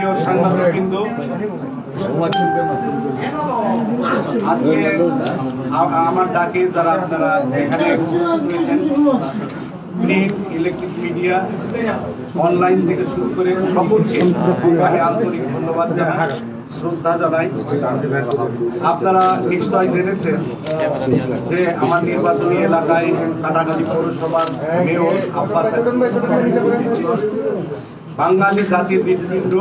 প্রিয় সাংবাদিকবৃন্দ, আজকে আমার ডাকে যারা আপনারা এখানে প্রিন্ট, ইলেকট্রিক মিডিয়া, অনলাইন থেকে শুরু করে সকলকে আমি আন্তরিক ধন্যবাদ জানাই, শ্রদ্ধা জানাই। আপনারা নিশ্চয় জেনেছেন যে আমার নির্বাচনী এলাকায় কাটাখালী পৌরসভার মেয়র আব্বাস বাঙালি জাতির হৃৎপিণ্ড,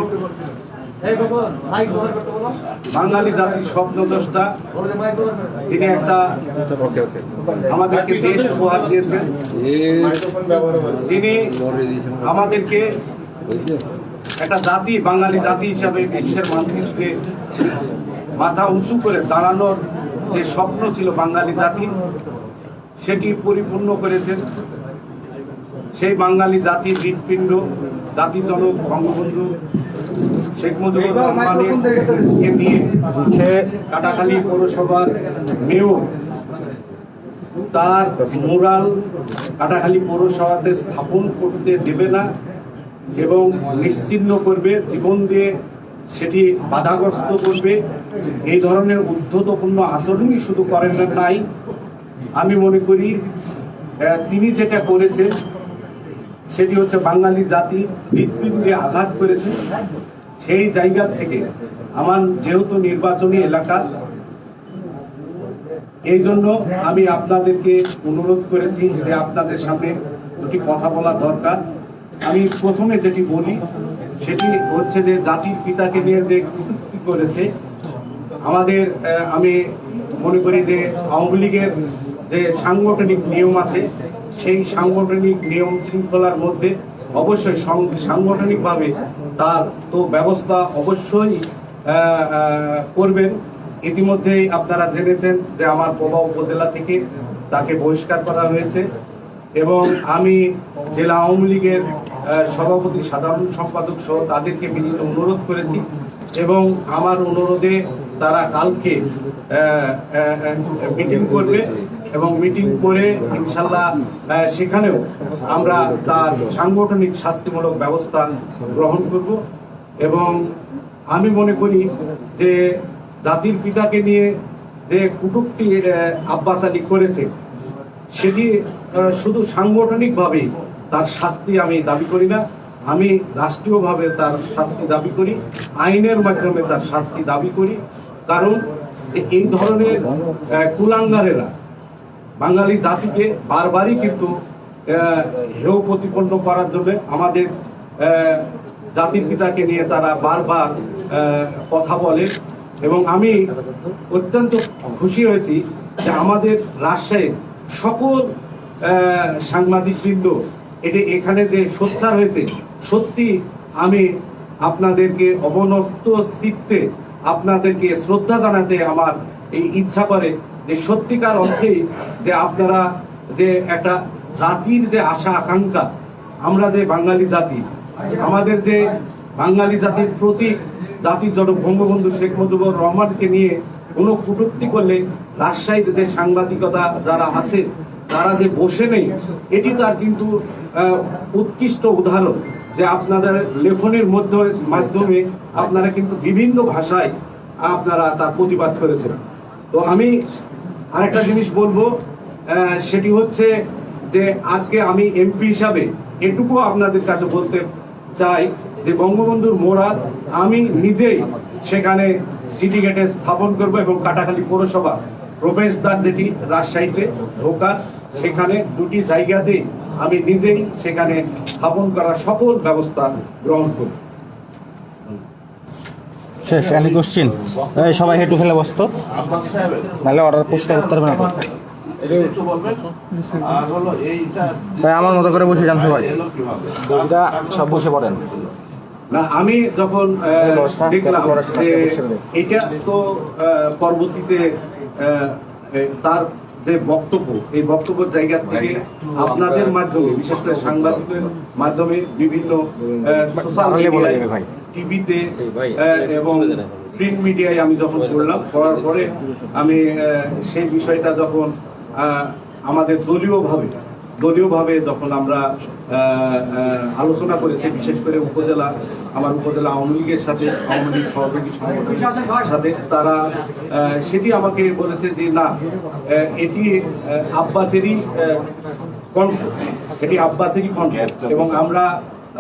বাঙালি জাতির স্বপ্নদ্রষ্টা, তিনি একটা আমাদেরকে দেশ উপহার দিয়েছেন, যিনি আমাদেরকে একটা জাতি, বাঙালি জাতি হিসাবে বিশ্বের মানচিত্রে মাথা উঁচু করে দাঁড়ানোর যে স্বপ্ন ছিল বাঙালি জাতির, সেটি পরিপূর্ণ করেছেন। সেই বাঙালি জাতির হৃৎপিণ্ড, জাতির জনক বঙ্গবন্ধু শেখ মুজিবুর রহমানের নিয়ে কাটাখালী পৌরসভার মেয়র তার মুরাল কাটাখালী পৌরসভাতে স্থাপন করতে দেবে না এবং নিশ্চিহ্ন করবে, জীবন দিয়ে সেটি বাধাগ্রস্ত করবে, এই ধরনের উদ্ধতপূর্ণ আচরণই শুধু করেন নাই, আমি মনে করি তিনি যেটা করেছেন সেটি হচ্ছে বাঙালি জাতি হৃৎপিণ্ডে আঘাত করেছে। সেই জায়গা থেকে আমার যেহেতু নির্বাচনী এলাকা, এই জন্য আমি আপনাদেরকে অনুরোধ করেছি যে আপনাদের সামনে দুটি কথা বলা দরকার। আমি প্রথমে যেটি বলি সেটি হচ্ছে যে জাতির পিতাকে নিয়ে যে কটূক্তি করেছে আমাদের, আমি মনে করি যে আওয়ামী লীগের যে সাংগঠনিক নিয়ম আছে, সেই সাংগঠনিক নিয়ম শৃঙ্খলার মধ্যে অবশ্যই সাংগঠনিকভাবে তার তো ব্যবস্থা অবশ্যই করবেন। ইতিমধ্যেই আপনারা জেনেছেন যে আমার পোবা উপজেলা থেকে তাকে বহিষ্কার করা হয়েছে এবং আমি জেলা আওয়ামী লীগের সভাপতি, সাধারণ সম্পাদক সহ তাদেরকে বিনীত অনুরোধ করেছি এবং আমার অনুরোধে তারা কালকে মিটিং করবে এবং মিটিং করে ইনশাল্লাহ সেখানেও আমরা তার সাংগঠনিক শাস্তিমূলক ব্যবস্থা গ্রহণ করব। এবং আমি মনে করি যে জাতির পিতাকে নিয়ে যে কটূক্তি আব্বাস আলী করেছে সেটি শুধু সাংগঠনিকভাবেই তার শাস্তি আমি দাবি করি না, আমি রাষ্ট্রীয়ভাবে তার শাস্তি দাবি করি, আইনের মাধ্যমে তার শাস্তি দাবি করি। কারণ এই ধরনের কুলাঙ্গারেরা বাঙালি জাতিকে বারবারই কিন্তু হেয় প্রতিপন্ন করার জন্য আমাদের জাতির পিতাকে নিয়ে তারা বারবার কথা বলে এবং আমি অত্যন্ত খুশি হয়েছি যে আমাদের রাজশাহীর সকল সাংবাদিকবৃন্দ এখানে যে সোচ্চার হয়েছে, সত্যি আমি আপনাদেরকে অবনত চিত্তে আপনাদেরকে শ্রদ্ধা জানাতে আমার এই ইচ্ছা করে যে সত্যিকার অর্থে যে আপনারা যে একটা জাতির যে আশা আকাঙ্ক্ষা, আমরা যে বাঙালি জাতি, আমাদের যে বাঙালি জাতির প্রতীক জাতির জনক বঙ্গবন্ধু শেখ মুজিবুর রহমানকে নিয়ে কোনো কটূক্তি করলে রাজশাহীর যে সাংবাদিকতা যারা আছে তারা যে বসে নেই, এটি তার কিন্তু উৎকৃষ্ট উদাহরণ যে আপনাদের লেখনের মাধ্যমে আপনারা কিন্তু বিভিন্ন ভাষায় আপনারা তার প্রতিবাদ করেছেন। তো আমি আরেকটা জিনিস বলবো, সেটি হচ্ছে যে আজকে আমি এমপি হিসাবে এটুকু আপনাদের কাছে বলতে চাই যে বঙ্গবন্ধুর মোরাল আমি নিজেই সেখানে সিটি গেটে স্থাপন করব এবং কাটাখালী পৌরসভা প্রবেশদ্বার যেটি রাজশাহীতে ঢোকার, সেখানে দুটি জায়গাতে আমি নিজেই সেখানে স্থাপন করার সকল ব্যবস্থা গ্রহণ করব। শেষ এনি কোশ্চিন, সবাই হেঁটু ফেলে বসতো, নাহলে অর্ডার পোস্ট করতে পারবে না। ভাই আমার মতো করে বসে যান সবাই, সব বসে পড়েন। না, আমি যখন দেখলাম এটা তো পরবর্তীতে তার যে বক্তব্য, এই বক্তব্যের জায়গা থেকে আপনাদের মাধ্যমে, বিশেষ করে সাংবাদিকের মাধ্যমে, বিভিন্ন সোশ্যাল মিডিয়ায়, টিভিতে এবং প্রিন্ট মিডিয়ায় আমি যখন পড়লাম, পড়ার পরে আমি সেই বিষয়টা যখন আমাদের দলীয়ভাবে যখন আমরা আলোচনা করেছে, বিশেষ করে আমার উপজেলা আওয়ামী লীগের সাথে, আওয়ামী লীগ সহযোগী সংগঠনের সাথে। তারা সেটি আমাকে বলেছে যে না, এটি আব্বাসেরই কণ্ঠ, এটি আব্বাসেরই কণ্ঠ। এবং আমরা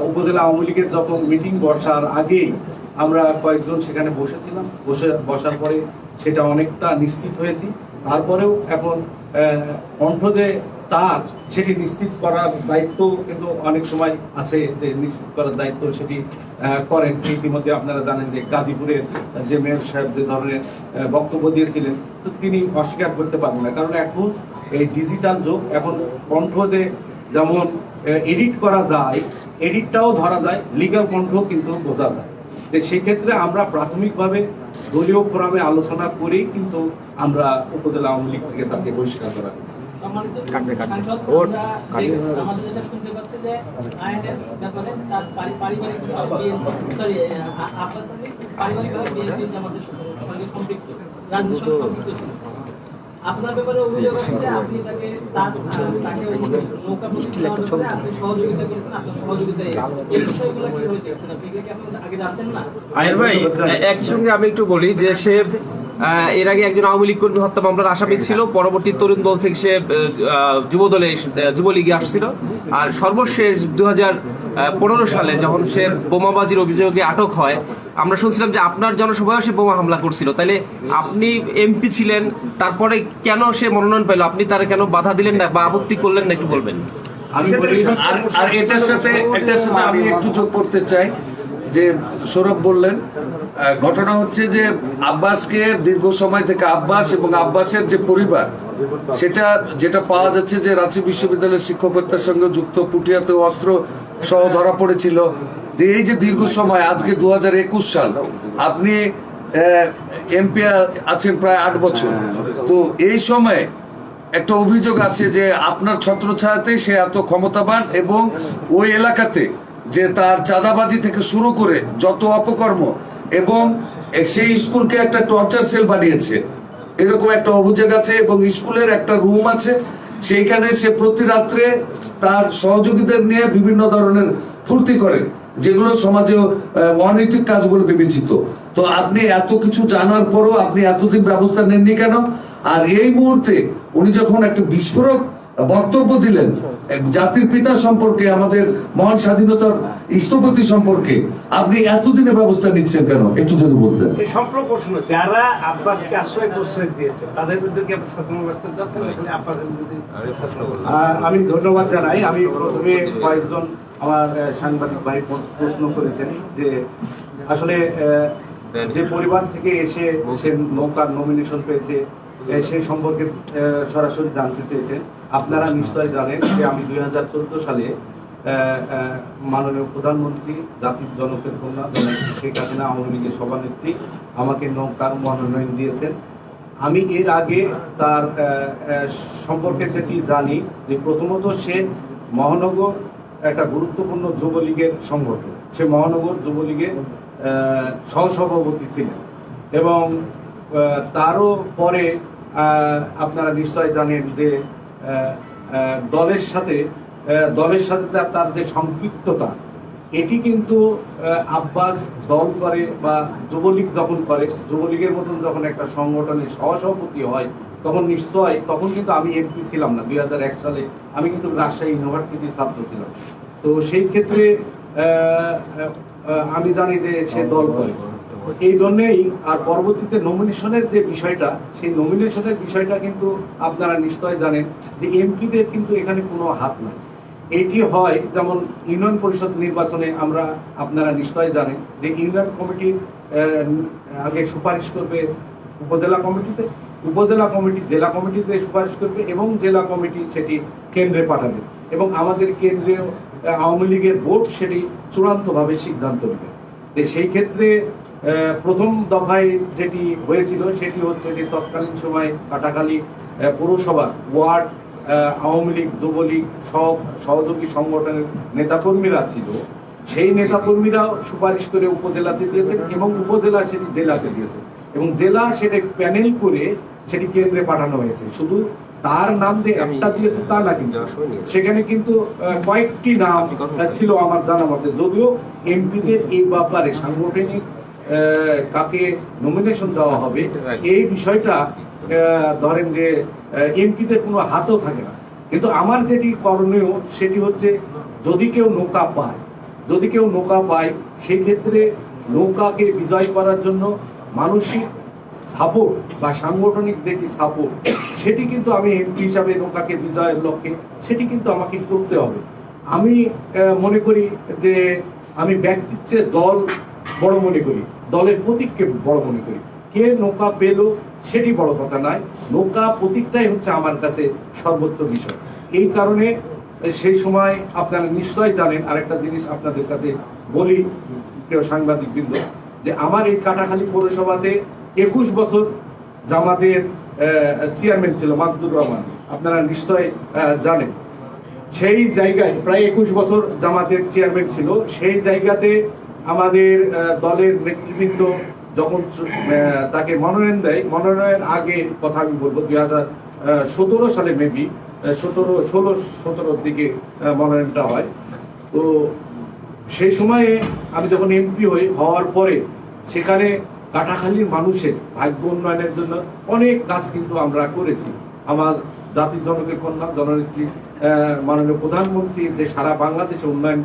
উপজেলা আওয়ামী লীগের যখন মিটিং বসার আগেই আমরা কয়েকজন সেখানে বসেছিলাম, বসার পরে সেটা অনেকটা নিশ্চিত হয়েছি। তারপরেও এখন কণ্ঠ যে তার, সেটি নিশ্চিত করার দায়িত্ব কিন্তু অনেক সময় আছে, যে নিশ্চিত করার দায়িত্ব সেটি করেন। ইতিমধ্যে আপনারা জানেন যে গাজীপুরের যে মেয়র সাহেব যে ধরনের বক্তব্য দিয়েছিলেন, তো তিনি অস্বীকার করতে পারবেন না। কারণ এখন এই ডিজিটাল যুগ, এখন কণ্ঠ যে যেমন এডিট করা যায়, এডিটটাও ধরা যায়, লিগ্যাল কণ্ঠও কিন্তু বোঝা যায়। সেই ক্ষেত্রে আমরা প্রাথমিকভাবে দলীয় ফোরামে আলোচনা করেই কিন্তু আমরা উপজেলা আওয়ামী লীগ থেকে তাকে বহিষ্কার করা হয়েছে। আপনার ব্যাপারে অভিযোগ আছে যে আপনি তাকে নৌকা প্রশিক্ষণ দেওয়ার ব্যাপারে আপনি সহযোগিতা করেছেন, আপনার সহযোগিতায় এই বিষয়গুলো কিভাবে দেখছেন আপনি? কি আপনি আগে জানতেন না? আয়ের ভাই, একই সঙ্গে আমি একটু বলি যে সে এর আগে একজন আওয়ামী লীগ কর্মী হত্যা মামলার আসামি ছিল, পরবর্তী তরুণ দল থেকে সে যুবলীগে আসছিল, আর সর্বশেষ 2015 সালে যখন সে বোমাবাজির অভিযোগে আটক হয়, আমরা শুনছিলাম যে আপনার জনসভায় সে বোমা হামলা করছিল। তাইলে আপনি এমপি ছিলেন, তারপরে কেন সে মনোনয়ন পেল? আপনি তার কেন বাধা দিলেন না বা আপত্তি করলেন না, একটু বলবেন। আর এটার সাথে আমি একটু যোগ করতে চাই যে সৌরভ বললেন, ঘটনা হচ্ছে যে আব্বাসকে দীর্ঘ সময় থেকে আব্বাস এবং আব্বাসের যে পরিবার, যেটা পাওয়া যাচ্ছে যে রাজশাহী বিশ্ববিদ্যালয়ের শিক্ষক হত্যার সঙ্গে যুক্ত, পুটিয়াতে অস্ত্র সহ ধরা পড়েছিল। এই যে দীর্ঘ সময়, আজকে 2021 সাল, আপনি এমপি আছেন প্রায় 8 বছর। তো এই সময় একটা অভিযোগ আছে যে আপনার ছত্রছায়াতেই সে এত ক্ষমতাবান, এবং ওই এলাকাতে যে তার চাঁদাবাজি থেকে শুরু করে যত অপকর্ম, এবং সেই স্কুলকে একটা টর্চার সেল বানিয়েছে, এরকম একটা অভিযোগ আছে। এবং স্কুলের একটা রুম আছে, সেইখানে সে প্রতি রাত্রে তার সহযোগীদের নিয়ে বিভিন্ন ধরনের ফুর্তি করেন, যেগুলো সমাজে অনৈতিক কাজ বলে বিবেচিত। তো আপনি এত কিছু জানার পরও আপনি এতদিন ব্যবস্থা নেননি কেন? আর এই মুহূর্তে উনি যখন একটা বিস্ফোরক বক্তব্য দিলেন জাতির পিতা সম্পর্কে, আমাদের মহান স্বাধীনতার স্থপতি সম্পর্কে, আপনি এতদিনে ব্যবস্থা নিচ্ছেন কেন, একটু যদি বলতেন। সম্পূর্ণ প্রশ্ন, যারা আব্বাসকে আশ্রয় প্রশ্রয় দিয়েছে তাদের বিরুদ্ধে কি আপনি শাসন ব্যবস্থা যাচ্ছেন? আব্বাসের বিরুদ্ধে আমি ধন্যবাদ জানাই। আমি প্রথমে কয়েকজন আমার সাংবাদিক ভাই প্রশ্ন করেছেন যে আসলে যে পরিবার থেকে এসে সে নৌকার নমিনেশন পেয়েছে সেই সম্পর্কে সরাসরি জানতে চেয়েছেন। আপনারা নিশ্চয়ই জানেন যে আমি 2014 সালে মাননীয় প্রধানমন্ত্রী, জাতির জনকের কন্যা শেখ হাসিনা, আওয়ামী লীগের সভানেত্রী আমাকে নৌকার মনোনয়ন দিয়েছেন। আমি এর আগে তার সম্পর্কে যেটি জানি যে প্রথমত সে মহানগর একটা গুরুত্বপূর্ণ যুবলীগের সংগঠন, সে মহানগর যুবলীগের সহসভাপতি ছিলেন। এবং তারও পরে আপনারা নিশ্চয় জানেন যে দলের সাথে তার যে সম্পৃক্ততা, এটি কিন্তু আব্বাস দল করে বা যুবলীগ যখন করে, যুবলীগের মতন যখন একটা সংগঠনের সহসভাপতি হয়, তখন কিন্তু আমি এমপি ছিলাম না। 2001 সালে আমি কিন্তু রাজশাহী ইউনিভার্সিটির ছাত্র ছিলাম। তো সেই ক্ষেত্রে আমি জানি যে সে দল করে, এই জন্যেই। আর পরবর্তীতে নমিনেশনের যে বিষয়টা, সেই নমিনেশনের বিষয়টা কিন্তু আপনারা নিশ্চয় জানেন যে এমপিদের কিন্তু এখানে কোনো হাত নাই। এটি হয় যেমন ইউনিয়ন পরিষদ নির্বাচনে আমরা, আপনারা নিশ্চয় জানেন যে ইউনিয়ন কমিটি আগে সুপারিশ করবে উপজেলা কমিটিতে, উপজেলা কমিটি জেলা কমিটিতে সুপারিশ করবে, এবং জেলা কমিটি সেটি কেন্দ্রে পাঠাবে, এবং আমাদের কেন্দ্রীয় আওয়ামী লীগের বোর্ড সেটি চূড়ান্তভাবে সিদ্ধান্ত নেবে। সেই ক্ষেত্রে প্রথম দফায় যেটি হয়েছিল সেটি হচ্ছে যে তৎকালীন সময় কাটাখালী পৌরসভার ওয়ার্ড আওয়ামী লীগ, যুবলীগ সব সহযোগী সংগঠনের নেতাকর্মীরা ছিল, সেই নেতাকর্মীরাও সুপারিশ করে উপজেলাতে দিয়েছেন, এবং উপজেলা সেটি জেলাতে দিয়েছে, এবং জেলা সেটা প্যানেল করে সেটি কেন্দ্রে পাঠানো হয়েছে। শুধু তার নাম যে একটা দিয়েছে তা না, কিন্তু সেখানে কিন্তু কয়েকটি নাম ছিল আমার জানা মতে। যদিও এমপিদের এই ব্যাপারে সাংগঠনিক কাকে নমিনেশন দেওয়া হবে এই বিষয়টা ধরেন যে এমপিতে কোনো হাতও থাকে না। কিন্তু আমার যেটি করণীয় সেটি হচ্ছে যদি কেউ নৌকা পায় সেই ক্ষেত্রে নৌকাকে বিজয় করার জন্য মানসিক সাপোর্ট বা সাংগঠনিক যেটি সাপোর্ট সেটি কিন্তু আমি এমপি হিসাবে নৌকাকে বিজয়ের লক্ষ্যে সেটি কিন্তু আমাকে করতে হবে। আমি মনে করি যে আমি ব্যক্তির চেয়ে দল বড় মনে করি, দলের প্রতীককে বড় মনে করি। কে নৌকা পেল সেটি বড় কথা নয়, নৌকা প্রতীকটাই হচ্ছে আমার কাছে সর্বোচ্চ বিষয়। এই কারণে সেই সময় আপনারা নিশ্চয় জানেন, আরেকটা জিনিস আপনাদের কাছে বলি প্রিয় সাংবাদিকবৃন্দ, যে আমার এই কাটাখালী পৌরসভাতে 21 বছর জামাতের চেয়ারম্যান ছিল মাসুদুর রহমান, আপনারা নিশ্চয় জানেন। সেই জায়গায় প্রায় 21 বছর জামাতের চেয়ারম্যান ছিল। সেই জায়গাতে আমাদের দলের নেতৃবৃন্দ যখন তাকে মনোনয়ন দেয়, মনোনয়নের আগে কথা আমি বলবো 2017 সালে মেবি 17-18 দিকে মনোনয়নটা হয়। তো সেই সময়ে আমি যখন এমপি হওয়ার পরে সেখানে কাটাখালীর মানুষের ভাগ্য উন্নয়নের জন্য অনেক কাজ কিন্তু আমরা করেছি। আমার জাতির জনকের কন্যা জননেত্রী মাননীয় প্রধানমন্ত্রী যে সারা বাংলাদেশে উন্নয়ন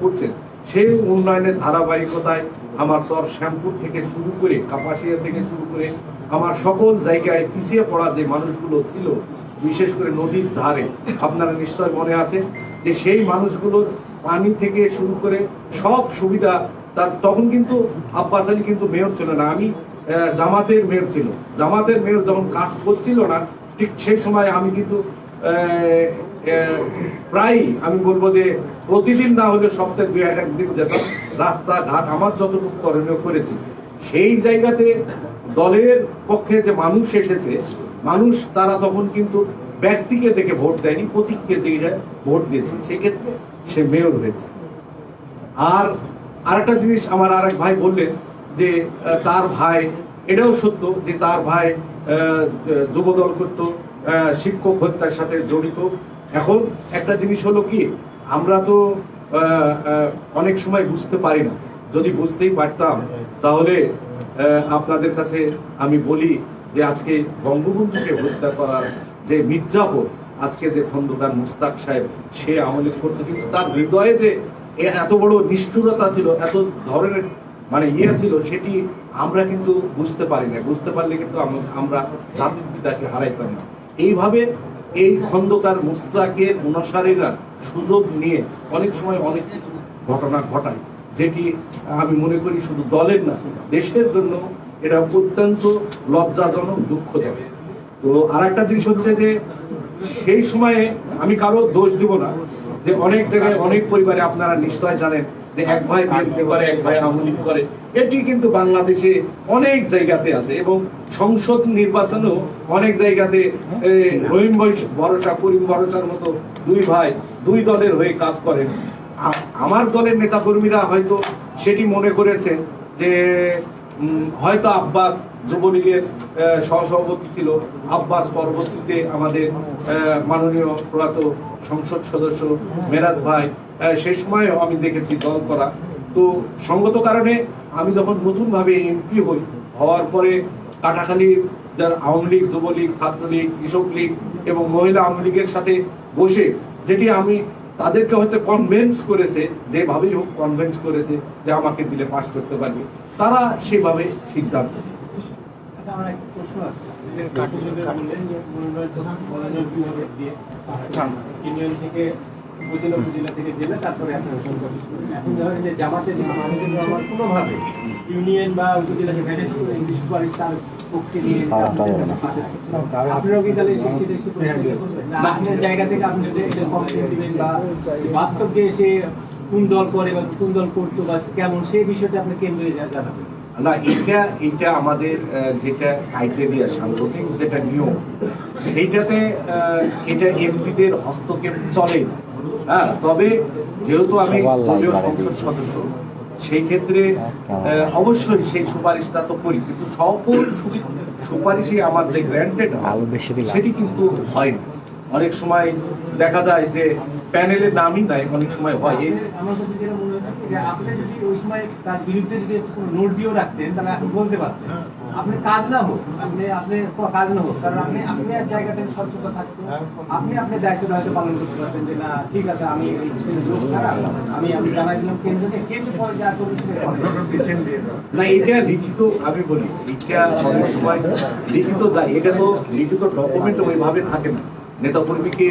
করছেন, সেই উন্নয়নের ধারাবাহিকতায় আমার চর শ্যামপুর থেকে শুরু করে কাপাসিয়া থেকে শুরু করে আমার সকল জায়গায় পিছিয়ে পড়া যে মানুষগুলো ছিল, বিশেষ করে নদীর ধারে, আপনারা নিশ্চয় মনে আছে যে সেই মানুষগুলোর পানি থেকে শুরু করে সব সুবিধা তার। তখন কিন্তু আব্বাস আলী কিন্তু মেয়র ছিল না, আমি জামাতের মেয়র ছিল। জামাতের মেয়র যখন কাজ করছিল না ঠিক সেই সময় আমি কিন্তু প্রায় আমি বলবো যে প্রতিদিন না হলে সপ্তাহে 2-1 দিন যেতাম, রাস্তাঘাট আমার যতটুকু করণীয় করেছি। সেই জায়গাতে দলের পক্ষে যে মানুষ এসেছে, মানুষ তারা তখন কিন্তু ব্যক্তিকে দেখে ভোট দেয়নি, প্রতীককে দেখে ভোট দিয়েছে, সেক্ষেত্রে সে মেয়র হয়েছে। আর আরেকটা জিনিস আমার আরেক ভাই বললেন যে তার ভাই, এটাও সত্য যে তার ভাই যুবদল করতো, শিক্ষক হত্যার সাথে জড়িত। এখন একটা জিনিস হলো কি, আমরা তো অনেক সময় বুঝতে পারি না, যদি বুঝতেই পারতাম তাহলে আপনাদের কাছে আমি বলি যে আজকে বঙ্গবন্ধুকে হত্যা করার যে মির্জাপুর, আজকে যে খন্দকার মুস্তাক সাহেব সে আমলে করতো, কিন্তু তার হৃদয়ে যে এত বড় নিষ্ঠুরতা ছিল, এত ধরনের মানে ছিল, সেটি আমরা কিন্তু বুঝতে পারি না। বুঝতে পারলে কিন্তু আমরা জাতির পিতাকে হারাইতাম না। এইভাবে এই খন্দকার মুস্তাকের অনুসারীরা সুযোগ নিয়ে অনেক সময় অনেক কিছু ঘটনা ঘটায়, যেটি আমি মনে করি শুধু দলের না, দেশের জন্য এটা অত্যন্ত লজ্জাজনক, দুঃখজনক। তো আর একটা জিনিস হচ্ছে যে সেই সময়ে আমি কারো দোষ দিব না, যে অনেক জায়গায় অনেক পরিবারে আপনারা নিশ্চয় জানেন যে এক ভাই বিএনপি করে, এক ভাই আওয়ামী লীগ করে। এটি কিন্তু বাংলাদেশে অনেক জায়গাতে আছে, এবং সংসদ নির্বাচনেও অনেক জায়গাতে রহিম ভরসা, করিম ভরসার মতো দুই ভাই দুই দলের হয়ে কাজ করেন। আমার দলের নেতাকর্মীরা হয়তো সেটি মনে করেছেন যে হয়তো আব্বাস যুবলীগের সহসভাপতি ছিল, আব্বাস পরবর্তীতে আমাদের মাননীয় প্রয়াত সংসদ সদস্য মেরাজ ভাই, সেই সময়ও আমি দেখেছি দল করা। তো সঙ্গত কারণে আমি যখন নতুন ভাবে এমপি হওয়ার পরে কাটাখালীর যারা আওয়ামী লীগ, যুবলীগ, ছাত্রলীগ, কৃষক লীগ এবং মহিলা আওয়ামী লীগের সাথে বসে, যেটি আমি তাদেরকে হয়তো কনভিন্স করেছে, যেভাবেই হোক কনভিন্স করেছে যে আমাকে দিলে পাস করতে পারবে, তারা সেভাবে সিদ্ধান্ত। আচ্ছা, আমার একটা প্রশ্ন আছে, যে বললেন যে মনোনয়ন কিভাবে দিয়ে ইউনিয়ন থেকে উপজেলা থেকে জেলা, তারপরে এখন ধরেন যে জামাতে কোনোভাবে ইউনিয়ন বা উপজেলাকে ম্যানেজ করে সুপারিশ তার পক্ষে নিয়ে আপনারাও কি তাহলে আপনার জায়গা থেকে আপনি দিবেন, বা বাস্তব যে সে কোন দল করে বা কোন দল করতো বা কেমন, সেই বিষয়টা আপনি কেন্দ্রে জানাবেন? না, এটা আমাদের যেটা ক্রাইটেরিয়া, সাংগঠনিক যেটা নিয়ম, সেইটাতে এটা এমপিদের হস্তক্ষেপ চলে। হ্যাঁ, তবে যেহেতু আমি দলীয় সংসদ সদস্য, সেই ক্ষেত্রে অবশ্যই সেই সুপারিশটা তো করি, কিন্তু সকল সুপারিশই আমার যে গ্র্যান্টেড সেটি কিন্তু হয় না। অনেক সময় দেখা যায় যে প্যানেলের নামই নাই, অনেক সময় হয়। আমার কাছে যেটা মনে হচ্ছে যে আপনি যদি ওই সময় তার বিরুদ্ধে যদি কোনো নোট দিয়েও রাখতেন তাহলে আপনি বলতে পারতেন, আপনি কাজ না হোক, আপনি কাজ না হোক, কারণ আপনি এক জায়গা থেকে সচেতন থাকতো, আপনি আপনার দায়িত্বটা হয়তো পালন করতে পারতেন যে না ঠিক আছে আমি এই লোক ছাড়া আমি জানাই দিলাম কেন্দ্রকে, কিন্তু পরে যা করবে না, এটা লিখিত, আমি বলি এটা অনেক সময় লিখিত যায়, এটা তো লিখিত ডকুমেন্ট ওইভাবে থাকে না। নেতা কর্মীকে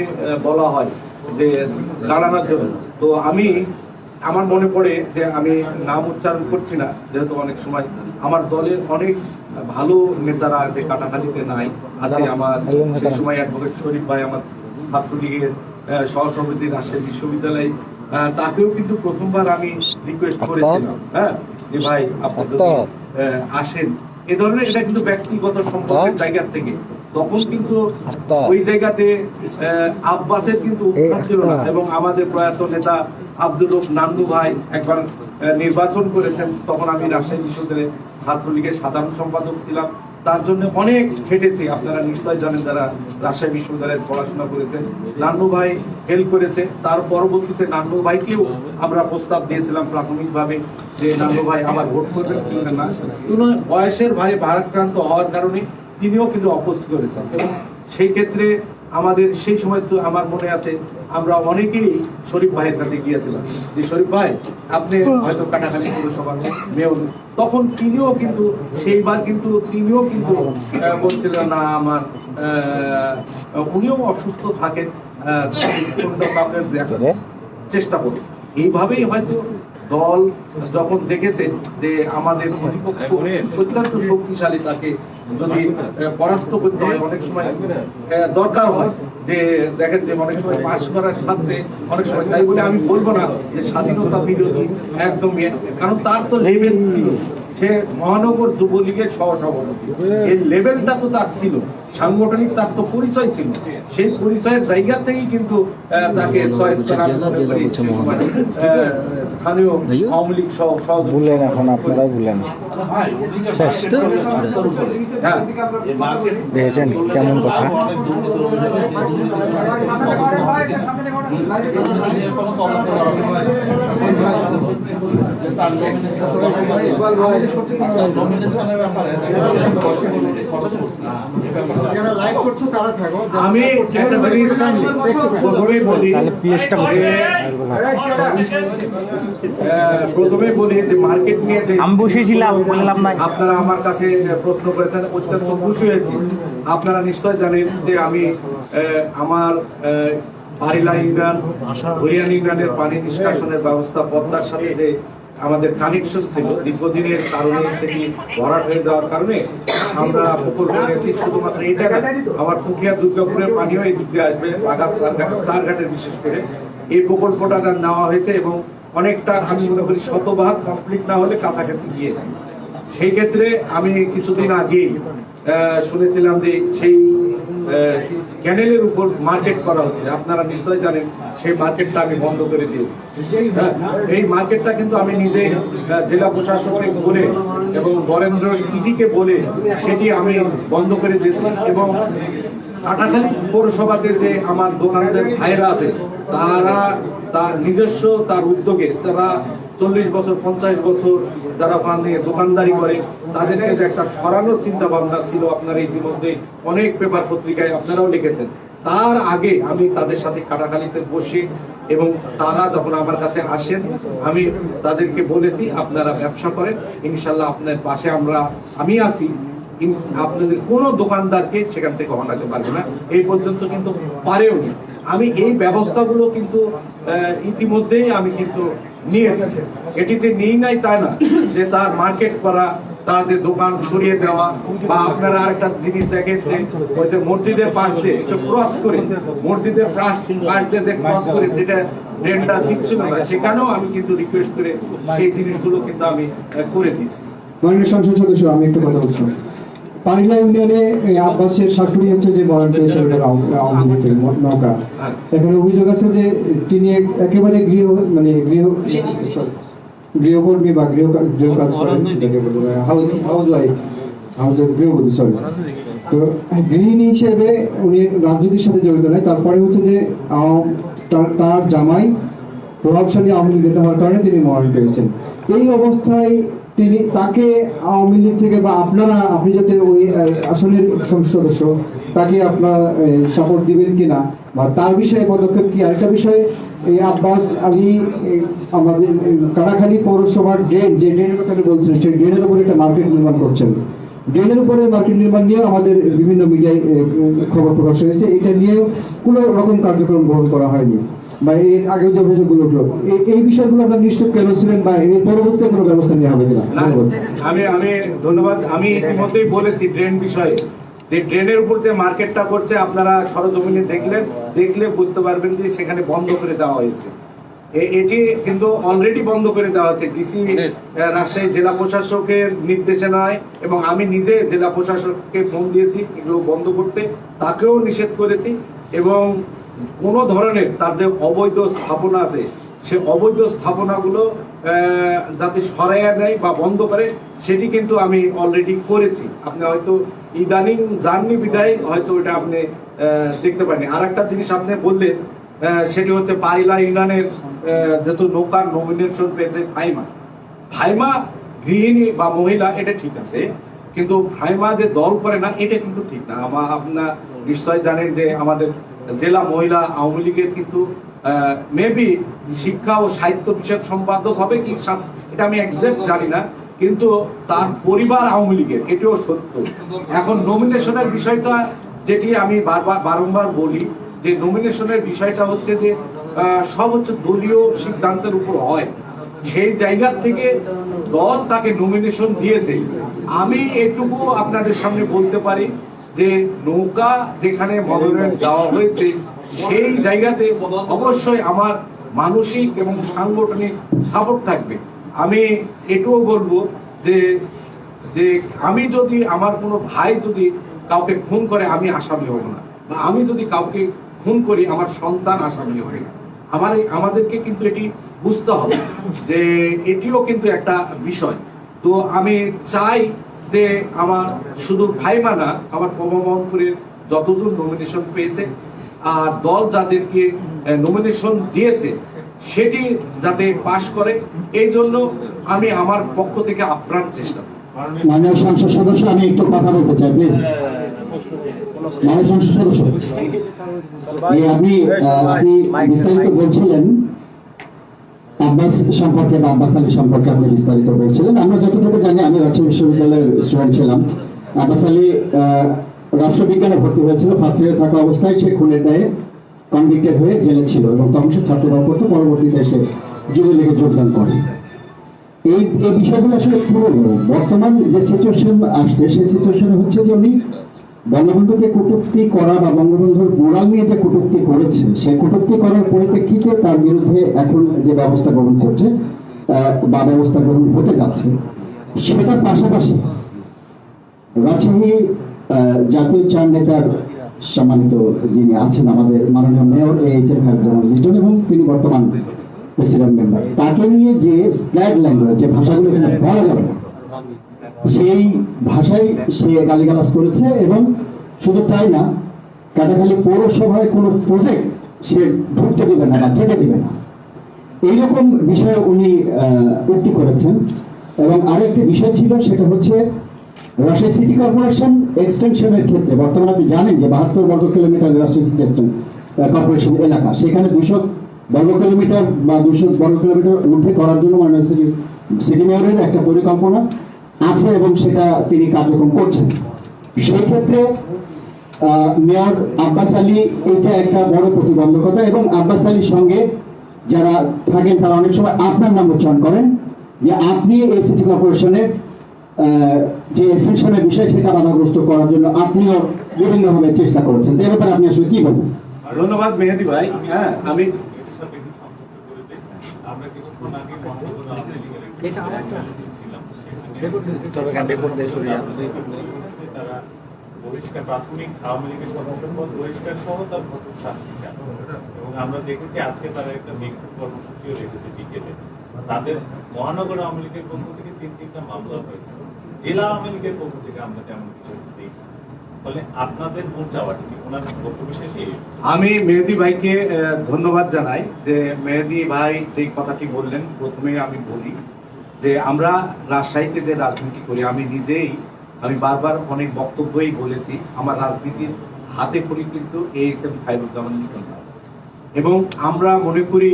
বলা হয় যে দাঁড়ানোর জন্য। তো আমার মনে পড়ে যে আমি নাম উচ্চারণ করছি না, যেহেতু অনেক সময় আমার দলের অনেক ভালো নেতারা যে কাটাখালিতে নাই আছে। আমার সেই সময় অ্যাডভোকেট শরীফ ভাই আমার ছাত্রলীগের সহসভাপতি রাজশাহী বিশ্ববিদ্যালয়, তাকেও কিন্তু প্রথমবার আমি রিকোয়েস্ট করেছিলাম, হ্যাঁ যে ভাই আপনি যদি আসেন, এ ধরনের, এটা কিন্তু ব্যক্তিগত সম্পর্কের জায়গা থেকে। তখন কিন্তু ওই জায়গাতে আব্বাসের কিন্তু উত্থান ছিল না, এবং আমাদের প্রয়াত নেতা আব্দুল রব নান্নু ভাই একবার নির্বাচন করেছেন, তখন আমি রাজশাহী বিশ্ববিদ্যালয়ের ছাত্রলীগের সাধারণ সম্পাদক ছিলাম। তার জন্য অনেক খেটেছি, আপনারা নিশ্চয় জানেন যারা রাজশাহী বিশ্ববিদ্যালয়ে পড়াশোনা করেছেন। নান্নু ভাই হেল্প করেছে। তার পরবর্তীতে নান্নু ভাইকেও আমরা প্রস্তাব দিয়েছিলাম প্রাথমিকভাবে যে নান্নু ভাই আবার ভোট করবেন কিংবা না। কোনো বয়সের ভারাক্রান্ত হওয়ার কারণে তিনিও কিন্তু অপোজ করেছেন, এবং সেই ক্ষেত্রে আমাদের সেই সময় তো আমার মনে আছে আমরা অনেকেই শরীফ ভাইয়ের কাছে গিয়েছিলাম যে শরীফ ভাই আপনি হয়তো কাটাখালী পৌরসভার মেয়র, তখন তিনিও কিন্তু সেইবার কিন্তু বলছিলেন না আমার উনিও অসুস্থ থাকেন, কাউকে দেখার চেষ্টা করি। এইভাবেই হয়তো দল যখন দেখেছে যে আমাদের প্রতিপক্ষ অত্যন্ত শক্তিশালী, তাকে যদি পরাস্ত করতে হয়, অনেক সময় দরকার হয় যে দেখেন যে অনেক সময় পাশ করার সাথে অনেক সময়, তাই বলে আমি বলবো না যে স্বাধীনতা বিরোধী একদম, কারণ তার তো লেভেল ছিল, সে মহানগর যুবলীগের সহসভাপতি, এই লেভেলটা তো তার ছিল, সাংগঠনিক তার তো পরিচয় ছিল। সেই পরিচয়ের জায়গা থেকেই কিন্তু তাকে চয়েস করা স্থানীয় আওয়ামী লীগ বললেন, এখন আপনারাই বললেন হ্যাঁ দেখেছেন কেমন কথা। আমি একটা জিনিস প্রথমেই বলি, যে মার্কেট নিয়ে যে আমি বসেছিলাম বললাম না, আপনারা আমার কাছে প্রশ্ন করেছেন, অত্যন্ত খুশি হয়েছি। আপনারা নিশ্চয় জানেন যে আমি আমার বাড়িলা ইউনিয়ন, হরিয়ান ইউনিয়নের পানি নিষ্কাশনের ব্যবস্থা পদ্মার সাথে যে আমাদের কানেকশন ছিল দীর্ঘদিনের কারণে, সেটি ভরাট হয়ে যাওয়ার কারণে আমরা পুকুর করেছি। শুধুমাত্র এটা না, আমার পুকিয়া দুর্গাপুরের পানিও এই দিক দিয়ে আসবে, চার ঘাটের বিশেষ করে এই প্রকল্পটা নেওয়া হয়েছে, এবং অনেকটা আমি মনে করি শতভাগ কমপ্লিট না হলে কাছাকাছি গিয়েছি। সেই ক্ষেত্রে আমি কিছুদিন আগেই শুনেছিলাম যে সেই ক্যানেলের উপর মার্কেট করা হচ্ছে, আপনারা নিশ্চয় জানেন সেই মার্কেটটা আমি বন্ধ করে দিয়েছি। এই মার্কেটটা কিন্তু আমি নিজে জেলা প্রশাসনকে বলে এবং বরেন্দ্র ইডিকে বলে সেটি আমি বন্ধ করে দিয়েছি, এবং কাটাখালী পৌরসভাতে যে আমার দোকানদার ভাইরা আছে তারা তার নিজস্ব তার উদ্যোগে, তারা 40 বছর 50 বছর যারা ওখানে দোকানদারি করে, তাদেরকে যে একটা সরানোর চিন্তা ভাবনা ছিল, আপনারা ইতিমধ্যে অনেক পেপার পত্রিকায় আপনারাও লিখেছেন। তার আগে আমি তাদের সাথে কাটাখালীতে বসে, এবং তারা যখন আমার কাছে আসেন আমি তাদেরকে বলেছি আপনারা ব্যবসা করেন, ইনশাল্লাহ আপনার পাশে আমি আছি, আপনাদের কোনো দোকানদারকে সেখান থেকে হটাতে পারবে না, এই পর্যন্ত কিন্তু পারেও নি। আমি এই ব্যবস্থাগুলো কিন্তু ইতিমধ্যেই আমি কিন্তু নিয়েছি। এটি যে নিই নাই তা না, যে তার মার্কেট করা, তার যে দোকান সরিয়ে দেওয়া, বা আপনারা আরেকটা জিনিস দেখেন যে মসজিদের পাশ দিয়ে একটু ক্রস করে, মসজিদের পাশ দিয়ে ক্রস করে যেটা ড্রেনটা দিচ্ছিল না, সেখানেও আমি কিন্তু রিকোয়েস্ট করে সেই জিনিসগুলো কিন্তু আমি করে দিয়েছি। মাননীয় সংসদ সদস্য, আমি একটু কথা বলছি। পানিলা ইউনিয়নে আব্বাসের শাশুড়ি হচ্ছে যে ভলান্টিয়ার আওয়ামী লীগের নৌকা, এখানে অভিযোগ আছে যে তিনি একেবারে গৃহকর্মী বা গৃহ কাজ করেন, গৃহবধূ, সরি। তো গৃহিণী হিসেবে উনি রাজনীতির সাথে জড়িত নয়। তারপরে হচ্ছে যে তার জামাই প্রভাবশালী আওয়ামী লীগ নেতা হওয়ার কারণে তিনি মরণ পেয়েছেন। এই অবস্থায় তাকে আওয়ামী লীগ থেকে বা আপনি যাতে ওই আসনের সংসদ সদস্য, তাকে আপনারা সাপোর্ট দিবেন কিনা বা তার বিষয়ে পদক্ষেপ কি? আরেকটা বিষয়ে এই আব্বাস আলী আমাদের কাটাখালী পৌরসভার ড্রেন, যে ড্রেনের কথা বলছিলেন, সেই ড্রেনের উপরে একটা মার্কেট নির্মাণ করছেন। ড্রেনের উপরে মার্কেট নির্মাণ নিয়ে আমাদের বিভিন্ন মিডিয়ায় খবর প্রকাশ হয়েছে। এটা নিয়েও কোনো রকম কার্যক্রম গ্রহণ করা হয়নি বা এর আগেও যে অভিযোগগুলো উঠলো, এই বিষয়গুলো আপনার নিশ্চিত কেন ছিলেন বা এর পরবর্তীতে কোনো ব্যবস্থা নেওয়া হবে কিনা? আমি ধন্যবাদ। আমি ইতিমধ্যেই বলেছি ড্রেন বিষয়ে, যে ড্রেনের উপর যে মার্কেটটা করছে আপনারা সরজমিনে দেখলে বুঝতে পারবেন যে সেখানে বন্ধ করে দেওয়া হয়েছে। এটি কিন্তু অলরেডি বন্ধ করে দেওয়া হয়েছে ডিসি রাজশাহী জেলা প্রশাসকের নির্দেশনায়, এবং আমি নিজে জেলা প্রশাসককে ফোন দিয়েছি এগুলো বন্ধ করতে, তাকেও নিষেধ করেছি। এবং কোনো ধরনের তার যে অবৈধ স্থাপনা আছে সে অবৈধ স্থাপনাগুলো যাতে সরাইয়া নেয় বা বন্ধ করে, সেটি কিন্তু আমি অলরেডি করেছি। আপনি হয়তো ইদানিং জাননি বিদায় হয়তো এটা আপনি দেখতে পারেন। আর একটা জিনিস আপনি বললেন, সেটি হচ্ছে পাইলা ইউনিয়নের যেহেতু নৌকার নমিনেশন পেয়েছে ভাইমা গৃহিণী বা মহিলা, এটা ঠিক আছে, কিন্তু ভাইমা যে দল করে না এটা কিন্তু ঠিক না। আপনার নিশ্চয় জানেন যে আমাদের জেলা মহিলা আওয়ামী লীগের কিন্তু মেবি শিক্ষা ও সাহিত্য বিষয়ক সম্পাদক হবে কি, এটা আমি একজ্যাক্ট জানি না, কিন্তু তার পরিবার আওয়ামী লীগের, এটিও সত্য। এখন নমিনেশনের বিষয়টা যেটি আমি বারংবার বলি, যে নমিনেশনের বিষয়টা হচ্ছে যে সব হচ্ছে দলীয় সিদ্ধান্তের উপর হয়। সেই জায়গা থেকে দল তাকে নমিনেশন দিয়েছে। আমি এটুকু আপনাদের সামনে বলতে পারি যে নৌকা যেখানে মনোনয়ন দেওয়া হয়েছে সেই জায়গাতে অবশ্যই আমার মানসিক এবং সাংগঠনিক সাপোর্ট থাকবে। আমি এটুকু বলবো যে আমি যদি আমার কোনো ভাই যদি কাউকে খুন করে আমি আসামি হব না, বা আমি যদি কাউকে খুন করি আমার সন্তান আসামি হবে না। আমাদেরকে কিন্তু এটি বুঝতে হবে যে এটিও কিন্তু একটা বিষয়। তো আমি চাই যে আমার শুধু ভাইমা না, আমার কমলপুরের যতজন নমিনেশন পেয়েছে আর দল যাদেরকে নমিনেশন দিয়েছে সেটি যাতে পাশ করে, এই জন্য আমি আমার পক্ষ থেকে আপ্রাণ চেষ্টা করি। মাননীয় সংসদ সদস্য, আমি একটু কথা বলতে চাই প্লিজ। মাননীয় সংসদ সদস্য, আপনি বিস্তারিত বলছিলেন আব্বাস সম্পর্কে বা আব্বাস আলী সম্পর্কে আপনি বিস্তারিত বলছিলেন। আমরা যতটুকু জানি, আমি রাজশাহী বিশ্ববিদ্যালয়ের স্টুডেন্ট ছিলাম। আব্বাস আলী রাষ্ট্রবিজ্ঞানে ভর্তি হয়েছিল, ফার্স্ট ইয়ারে থাকা অবস্থায় সে খুনের দায়ে কনভিক্টেড হয়ে জেলে ছিল এবং তখন সে ছাত্ররাও করতো, পরবর্তীতে সে যুবলীগে যোগদান করে। এই বিষয়গুলো আসলে পুরনো। বর্তমান যে সিচুয়েশন আসছে সেই সিচুয়েশন হচ্ছে যে উনি বঙ্গবন্ধুকে কটূক্তি করা বা বঙ্গবন্ধুর মোরাল নিয়ে যে কটূক্তি করেছে, সেই কটূক্তি করার পরিপ্রেক্ষিতে তার বিরুদ্ধে এখন যে ব্যবস্থা গ্রহণ করছে বা ব্যবস্থা গ্রহণ হতে যাচ্ছে, সেটার পাশাপাশি রাজশাহী জাতীয় চার নেতার সম্মানিত যিনি আছেন আমাদের মাননীয় মেয়র AHM খালেদুজ্জামান লিটন, এবং তিনি বর্তমান প্রেসিডেন্ট মেম্বার, তাকে নিয়ে যে স্ল্যাগ ল্যাঙ্গুয়েজ, যে ভাষাগুলো বলা যাবে না, সেই ভাষায় সে গালিগালাজ করেছে। এবং শুধু তাই না, কাটাখালী পৌরসভায় কোনো প্রজেক্ট সে ঢুকতে দিবে না বা যেতে দিবে না, এইরকম বিষয়ে উনি উক্তি করেছেন। এবং আরেকটি বিষয় ছিল, সেটা হচ্ছে রাজশাহী সিটি কর্পোরেশন এক্সটেনশনের ক্ষেত্রে বর্তমানে আপনি জানেন যে 72 বর্গ কিলোমিটার রাজশাহী সিটি কর্পোরেশন এলাকা, সেখানে 200 বর্গ কিলোমিটার বা 200 বর্গ কিলোমিটার ঊর্ধ্বে করার জন্য মাননীয় সিটি মেয়রের একটা পরিকল্পনা আছে এবং সেটা তিনি কার্যক্রম করছেন। সেই ক্ষেত্রে মেয়র আব্বাস আলী এটা একটা বড় প্রতিবন্ধকতা, এবং আব্বাস আলীর সঙ্গে যারা থাকেন তারা অনেক সময় আপনার নাম উচ্চারণ করেন যে আপনি এই সিটি কর্পোরেশনের যে এক্সটেনশনের বিষয় সেটা বাধাগ্রস্ত করার জন্য আপনিও বিভিন্নভাবে চেষ্টা করেছেন। এ ব্যাপারে আপনি আসলে কি বলবেন? ধন্যবাদ মেহেদি ভাই। হ্যাঁ, আমি তারা বহিষ্কার, প্রাথমিক আওয়ামী লীগের সদস্যপদ বহিষ্কার সহ তার ভোটার শাস্তি চান, এবং আমরা দেখেছি আজকে তারা একটা বিক্ষোভ কর্মসূচিও রেখেছে বিকেলে। তাদের মহানগর আওয়ামী লীগের পক্ষ থেকে 3-3টা মামলা হয়েছে, জেলা আওয়ামী লীগের পক্ষ থেকে আমরা তেমন কিছু দেখি। ফলে আপনাদের মূল চাওয়াটা কি? ওনার বক্তব্য শেষে আমি মেহেদী ভাইকে ধন্যবাদ জানাই যে মেহেদী ভাই যে কথাটি বললেন, প্রথমে আমি বলি যে আমরা রাজশাহীতে যে রাজনীতি করি, আমি বারবার অনেক বক্তব্যই বলেছি, আমার রাজনীতির হাতে খড়ি কিন্তু ASM খায়রুজ্জামান লিটন ভাই। এবং আমরা মনে করি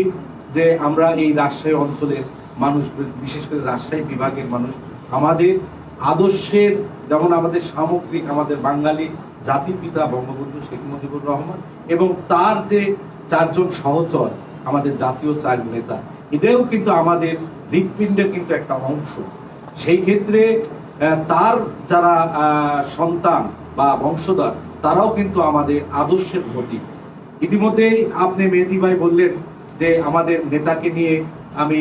যে আমরা এই রাজশাহী অঞ্চলের মানুষ, বিশেষ করে রাজশাহী বিভাগের মানুষ, আমাদের আদর্শের, যেমন আমাদের সামগ্রিক, আমাদের বাঙালি জাতির পিতা বঙ্গবন্ধু শেখ মুজিবুর রহমান এবং তার যে 4 জন সহচর, আমাদের জাতীয় 4 নেতা, এটাও কিন্তু আমাদের হৃৎপিণ্ডের কিন্তু একটা অংশ। সেই ক্ষেত্রে তার যারা সন্তান বা বংশধর, তারাও কিন্তু আমাদের আদর্শের প্রতীক। ইতিমধ্যেই আপনি মেহেদী ভাই বললেন যে আমাদের নেতাকে নিয়ে আমি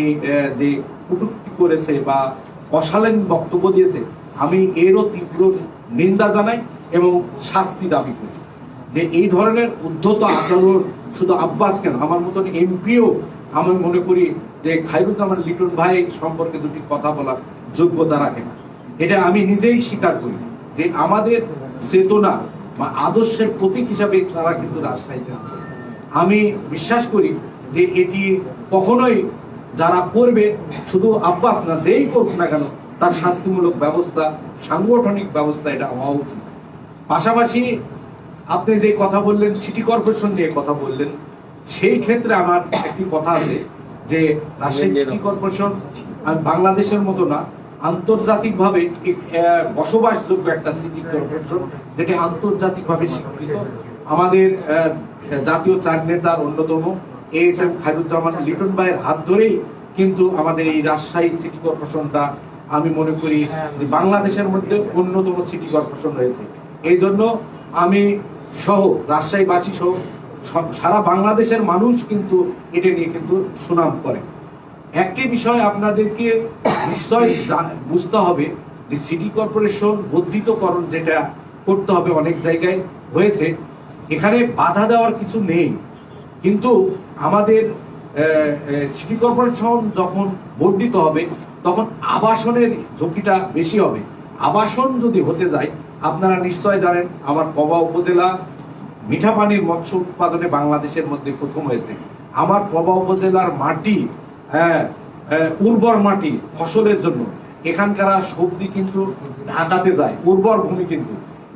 যে কটূক্তি করেছে বা অশালীন বক্তব্য দিয়েছে, আমি এরও তীব্র নিন্দা জানাই এবং শাস্তি দাবি করি। যে এই ধরনের উদ্ধত আচরণ শুধু আব্বাস কেন, আমার মতন এমপিও আমি মনে করি যে খায়রুজ্জামান লিটন ভাই সম্পর্কে দুটি কথা বলার যোগ্যতা রাখে না। এটা আমি নিজেই স্বীকার করি যে আমাদের চেতনা বা আদর্শের প্রতীক হিসাবে তারা কিন্তু রাজশাহীতে আছে। আমি বিশ্বাস করি যে এটি কখনোই যারা করবে, শুধু আব্বাস না, যেই করুক না কেন, তার শাস্তিমূলক ব্যবস্থা, সাংগঠনিক ব্যবস্থা এটা হওয়া উচিত। পাশাপাশি আপনি যে কথা বললেন, সিটি কর্পোরেশন নিয়ে কথা বললেন, সেই ক্ষেত্রে আমার একটি কথা আছে যে রাজশাহী সিটি কর্পোরেশন বাংলাদেশের মতো না, আন্তর্জাতিকভাবে বসবাসযোগ্য একটা সিটি কর্পোরেশন, যেটি আন্তর্জাতিকভাবে স্বীকৃত। আমাদের জাতীয় 4 নেতার অন্যতম ASM খায়রুজ্জামান লিটন ভাইয়ের হাত ধরেই কিন্তু আমাদের এই রাজশাহী সিটি কর্পোরেশনটা আমি মনে করি যে বাংলাদেশের মধ্যে অন্যতম সিটি কর্পোরেশন রয়েছে। এই জন্য আমি সহ রাজশাহীবাসী সহ সারা বাংলাদেশের মানুষ কিন্তু এটা নিয়ে কিন্তু সুনাম করে। একটি বিষয় আপনাদেরকে নিশ্চয় বুঝতে হবে যে সিটি কর্পোরেশন বর্ধিতকরণ যেটা করতে হবে, অনেক জায়গায় হয়েছে, এখানে বাধা দেওয়ার কিছু নেই। কিন্তু আমাদের সিটি কর্পোরেশন যখন বর্ধিত হবে, তখন আবাসনের ঝুঁকিটা বেশি হবে। আবাসন যদি হতে যায়, আপনারা নিশ্চয় জানেন আমার পবা উপজেলা মিঠা পানির মৎস্য উৎপাদনে বাংলাদেশের মধ্যে প্রথম হয়েছে। আমার পবা উপজেলার মাটি উর্বর মাটি ফসলের জন্য, এখানকার সবজি কিন্তু ঢাকাতে যায়, উর্বর ভূমি কিন্তু।